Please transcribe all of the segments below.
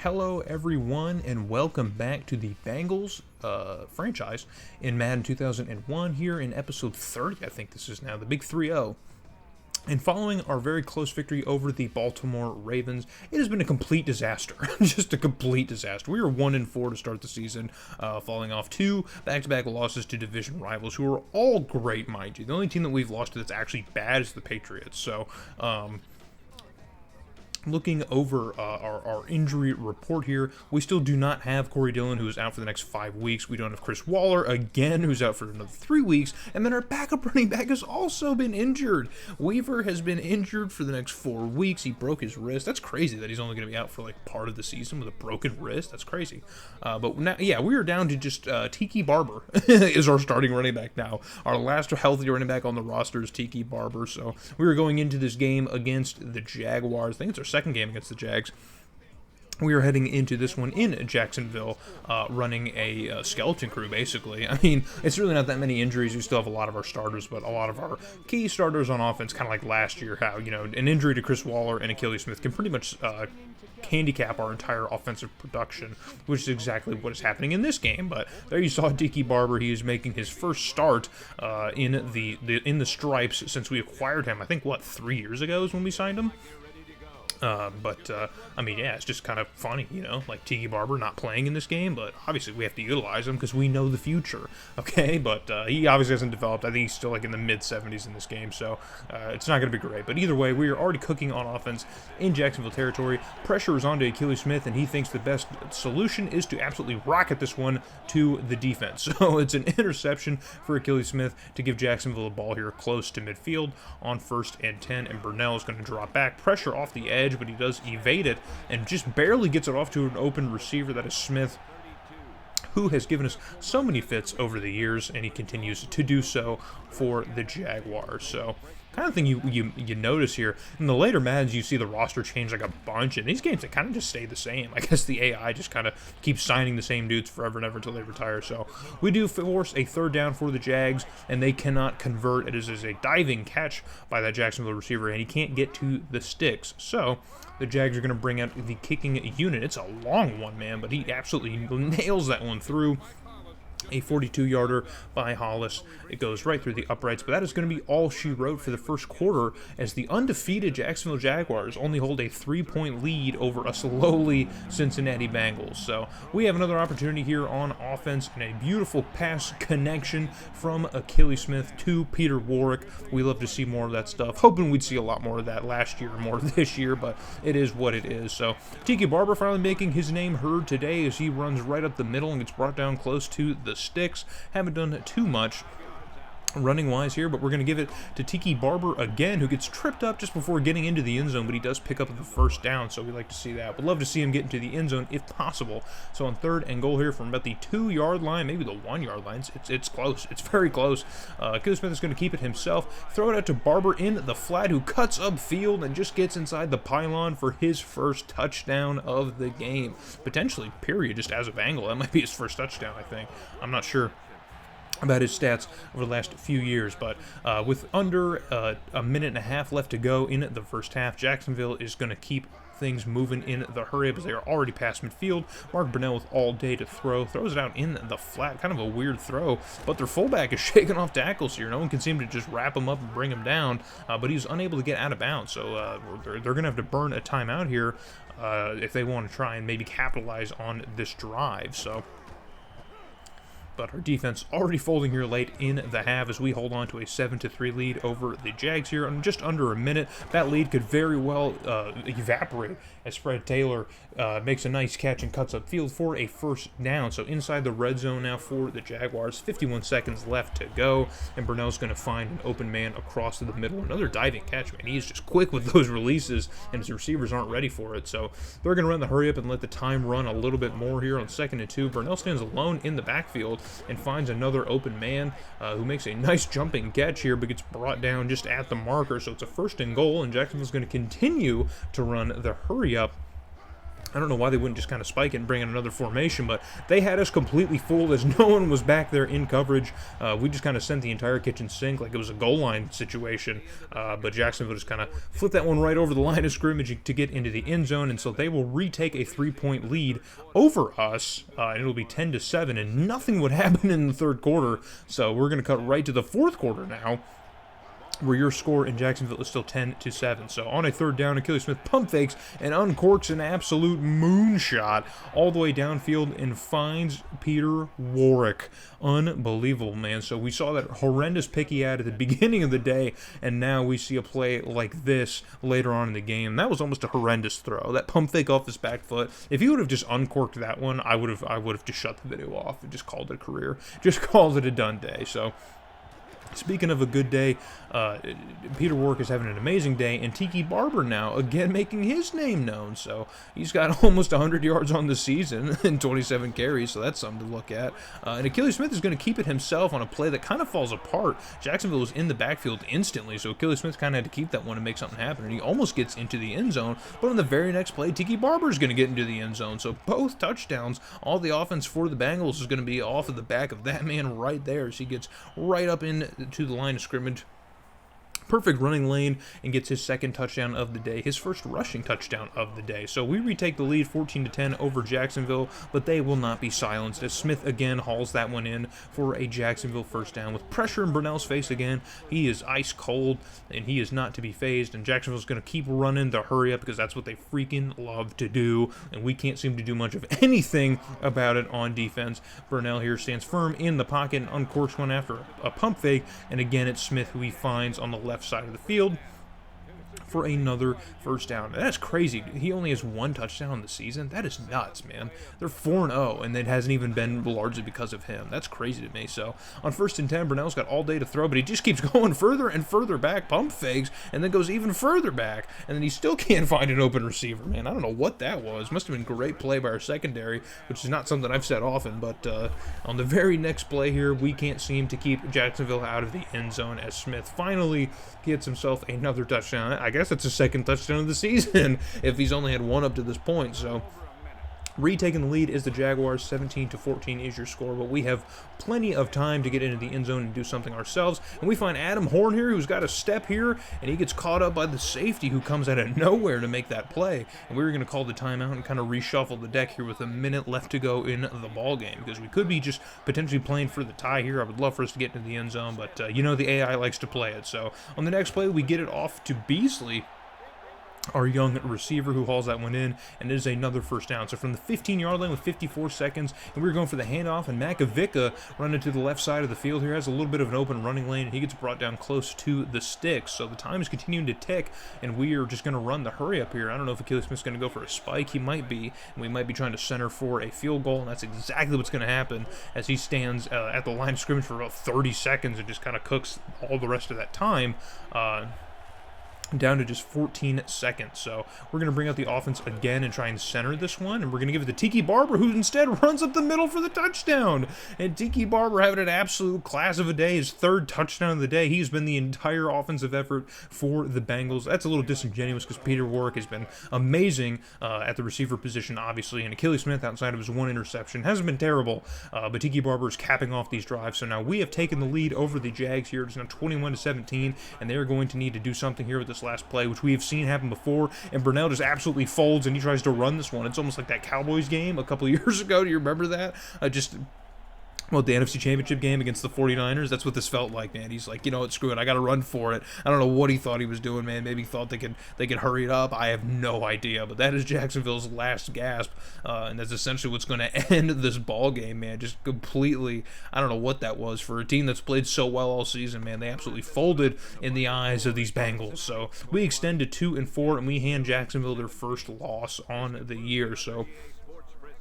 Hello everyone and welcome back to the Bengals franchise in Madden 2001 here in episode 30. I think this is now the big 3-0. And following our very close victory over the Baltimore Ravens, it has been a complete disaster. Just a complete disaster. We were 1-4 to start the season, falling off 2 back-to-back losses to division rivals who are all great, mind you. The only team that we've lost to that's actually bad is the Patriots. So, looking over our injury report here, we still do not have Corey Dillon, who is out for the next 5 weeks. We don't have Chris Waller, again, who's out for another 3 weeks. And then our backup running back has also been injured. Weaver has been injured for the next 4 weeks. He broke his wrist. That's crazy that he's only going to be out for like part of the season with a broken wrist. That's crazy. But now, yeah, we are down to just Tiki Barber is our starting running back now. Our last healthy running back on the roster is Tiki Barber. So we are going into this game against the Jaguars. I think it's our second game against the Jags. We are heading into this one in Jacksonville, running a skeleton crew, basically. I mean, it's really not that many injuries. We still have a lot of our starters, but a lot of our key starters on offense, kind of like last year, how, you know, an injury to Chris Waller and Achilles Smith can pretty much handicap our entire offensive production, which is exactly what is happening in this game. But there you saw Tiki Barber. He is making his first start in the stripes since we acquired him. I think, what, 3 years ago is when we signed him? I mean, yeah, it's just kind of funny, you know, like Tiki Barber not playing in this game, but obviously we have to utilize him because we know the future, okay? But he obviously hasn't developed. I think he's still like in the mid-70s in this game, so it's not going to be great. But either way, we are already cooking on offense in Jacksonville territory. Pressure is on to Achilles Smith, and he thinks the best solution is to absolutely rocket this one to the defense. So it's an interception for Achilles Smith to give Jacksonville a ball here close to midfield on 1st and 10, and Burnell is going to drop back. Pressure off the edge, but he does evade it and just barely gets it off to an open receiver. That is Smith, who has given us so many fits over the years, and he continues to do so for the Jaguars. So kind of thing you notice here in the later Maddens, you see the roster change like a bunch, and these games they kind of just stay the same. I guess the AI just kind of keeps signing the same dudes forever and ever until they retire. So we do force a 3rd down for the Jags, and they cannot convert. It is a diving catch by that Jacksonville receiver, and he can't get to the sticks. So the Jags are going to bring out the kicking unit. It's a long one, man, but he absolutely nails that one through. A 42-yarder by Hollis. It goes right through the uprights, but that is going to be all she wrote for the first quarter as the undefeated Jacksonville Jaguars only hold a 3-point lead over us lowly Cincinnati Bengals. So we have another opportunity here on offense and a beautiful pass connection from Achilles Smith to Peter Warrick. We love to see more of that stuff. Hoping we'd see a lot more of that last year, more this year, but it is what it is. So Tiki Barber finally making his name heard today as he runs right up the middle and gets brought down close to the sticks. Haven't done too much running wise here, but we're going to give it to Tiki Barber again, who gets tripped up just before getting into the end zone, but he does pick up the 1st down, so we like to see that. Would love to see him get into the end zone if possible. So on 3rd and goal here from about the 2-yard line, maybe the 1-yard line, it's close. It's very close. Achilles Smith is going to keep it himself, throw it out to Barber in the flat, who cuts upfield and just gets inside the pylon for his first touchdown of the game. Potentially, period, just as of angle. That might be his first touchdown, I think. I'm not sure about his stats over the last few years, but with under a minute and a half left to go in the first half, Jacksonville is going to keep things moving in the hurry up as they are already past midfield. Mark Burnell with all day to throw, throws it out in the flat, kind of a weird throw, but their fullback is shaking off tackles here. No one can seem to just wrap him up and bring him down, but he's unable to get out of bounds, so they're going to have to burn a timeout here if they want to try and maybe capitalize on this drive. So but our defense already folding here late in the half as we hold on to a 7-3 lead over the Jags here in just under a minute. That lead could very well evaporate as Fred Taylor makes a nice catch and cuts upfield for a 1st down. So inside the red zone now for the Jaguars, 51 seconds left to go, and Burnell's going to find an open man across to the middle. Another diving catch, man. He's just quick with those releases, and his receivers aren't ready for it. So they're going to run the hurry up and let the time run a little bit more here on 2nd and 2. Burnell stands alone in the backfield and finds another open man who makes a nice jumping catch here, but gets brought down just at the marker. So it's a 1st and goal, and Jacksonville's going to continue to run the hurry up I don't know why they wouldn't just kind of spike it and bring in another formation, but they had us completely fooled as no one was back there in coverage. We just kind of sent the entire kitchen sink like it was a goal line situation, but Jacksonville just kind of flipped that one right over the line of scrimmage to get into the end zone, and so they will retake a 3-point lead over us, and it'll be 10-7, and nothing would happen in the third quarter, so we're going to cut right to the fourth quarter now, where your score in Jacksonville is still 10-7. So on a third down, Achilles Smith pump fakes and uncorks an absolute moonshot all the way downfield and finds Peter Warrick. Unbelievable, man. So we saw that horrendous pick he had at the beginning of the day, and now we see a play like this later on in the game. That was almost a horrendous throw. That pump fake off his back foot. If he would have just uncorked that one, I would have just shut the video off and just called it a career. Just called it a done day. So speaking of a good day, Peter Warrick is having an amazing day, and Tiki Barber now, again, making his name known. So he's got almost 100 yards on the season and 27 carries, so that's something to look at. And Achilles Smith is going to keep it himself on a play that kind of falls apart. Jacksonville was in the backfield instantly, so Achilles Smith kind of had to keep that one and make something happen, and he almost gets into the end zone, but on the very next play, Tiki Barber is going to get into the end zone. So both touchdowns, all the offense for the Bengals is going to be off of the back of that man right there, as he gets right up into the line of scrimmage. Perfect running lane, and gets his second touchdown of the day, his first rushing touchdown of the day. So we retake the lead 14-10 over Jacksonville, but they will not be silenced as Smith again hauls that one in for a Jacksonville first down. With pressure in Brunell's face again, he is ice cold, and he is not to be phased, and Jacksonville's going to keep running the hurry up because that's what they freaking love to do, and we can't seem to do much of anything about it on defense. Brunell here stands firm in the pocket and uncorks one after a pump fake, and again it's Smith who he finds on the left side of the field for another first down. That's crazy. He only has one touchdown in the season. That is nuts, man. They're 4-0, and it hasn't even been largely because of him. That's crazy to me. So on 1st and 10, Brunell's got all day to throw, but he just keeps going further and further back, pump fakes, and then goes even further back, and then he still can't find an open receiver, man. I don't know what that was. Must have been great play by our secondary, which is not something I've said often, but on the very next play here, we can't seem to keep Jacksonville out of the end zone as Smith finally gets himself another touchdown. I guess it's his second touchdown of the season if he's only had one up to this point. So retaking the lead is the Jaguars. 17-14 is your score, but we have plenty of time to get into the end zone and do something ourselves. And we find Adam Horn here, who's got a step here, and he gets caught up by the safety who comes out of nowhere to make that play. And we were going to call the timeout and kind of reshuffle the deck here with a minute left to go in the ball game, because we could be just potentially playing for the tie here. I would love for us to get into the end zone, but you know the AI likes to play it. So on the next play, we get it off to Beasley, our young receiver, who hauls that one in, and it is another first down. So from the 15-yard line with 54 seconds, and we were going for the handoff, and Makovica running to the left side of the field here, has a little bit of an open running lane, and he gets brought down close to the sticks. So the time is continuing to tick, and we are just going to run the hurry up here. I don't know if Achilles Smith's going to go for a spike. He might be, and we might be trying to center for a field goal, and that's exactly what's going to happen as he stands at the line of scrimmage for about 30 seconds and just kind of cooks all the rest of that time. Down to just 14 seconds. So we're going to bring out the offense again and try and center this one, and we're going to give it to Tiki Barber, who instead runs up the middle for the touchdown. And Tiki Barber having an absolute class of a day, his third touchdown of the day. He's been the entire offensive effort for the Bengals. That's a little disingenuous because Peter Warrick has been amazing at the receiver position, obviously, and Achilles Smith, outside of his one interception, hasn't been terrible, but Tiki Barber is capping off these drives. So now we have taken the lead over the Jags here. It's now 21-17, and they're going to need to do something here with this last play, which we have seen happen before, and Brunell just absolutely folds and he tries to run this one. It's almost like that Cowboys game a couple of years ago. Do you remember that? The NFC Championship game against the 49ers, that's what this felt like, man. He's like, you know what, screw it, I got to run for it. I don't know what he thought he was doing, man. Maybe he thought they could hurry it up. I have no idea, but that is Jacksonville's last gasp, and that's essentially what's going to end this ball game, man. Just completely, I don't know what that was for a team that's played so well all season, man. They absolutely folded in the eyes of these Bengals. So we extend to 2-4, and we hand Jacksonville their first loss on the year. So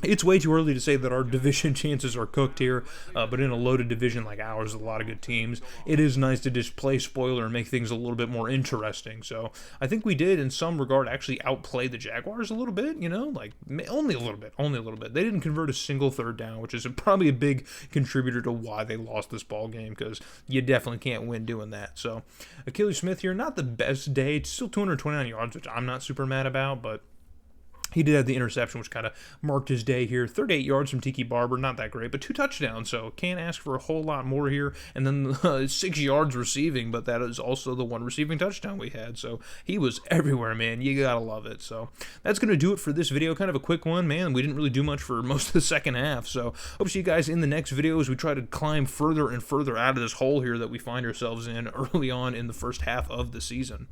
it's way too early to say that our division chances are cooked here, but in a loaded division like ours with a lot of good teams, it is nice to just play spoiler and make things a little bit more interesting. So I think we did, in some regard, actually outplay the Jaguars a little bit, you know, like only a little bit. They didn't convert a single third down, which is probably a big contributor to why they lost this ball game, because you definitely can't win doing that. So Achilles Smith here, not the best day. It's still 229 yards, which I'm not super mad about, but He did have the interception, which kind of marked his day here. 38 yards from Tiki Barber, not that great, but 2 touchdowns, so can't ask for a whole lot more here. And then 6 yards receiving, but that is also the 1 receiving touchdown we had. So he was everywhere, man. You gotta love it. So that's going to do it for this video. Kind of a quick one, man. We didn't really do much for most of the second half. So hope to see you guys in the next video as we try to climb further and further out of this hole here that we find ourselves in early on in the first half of the season.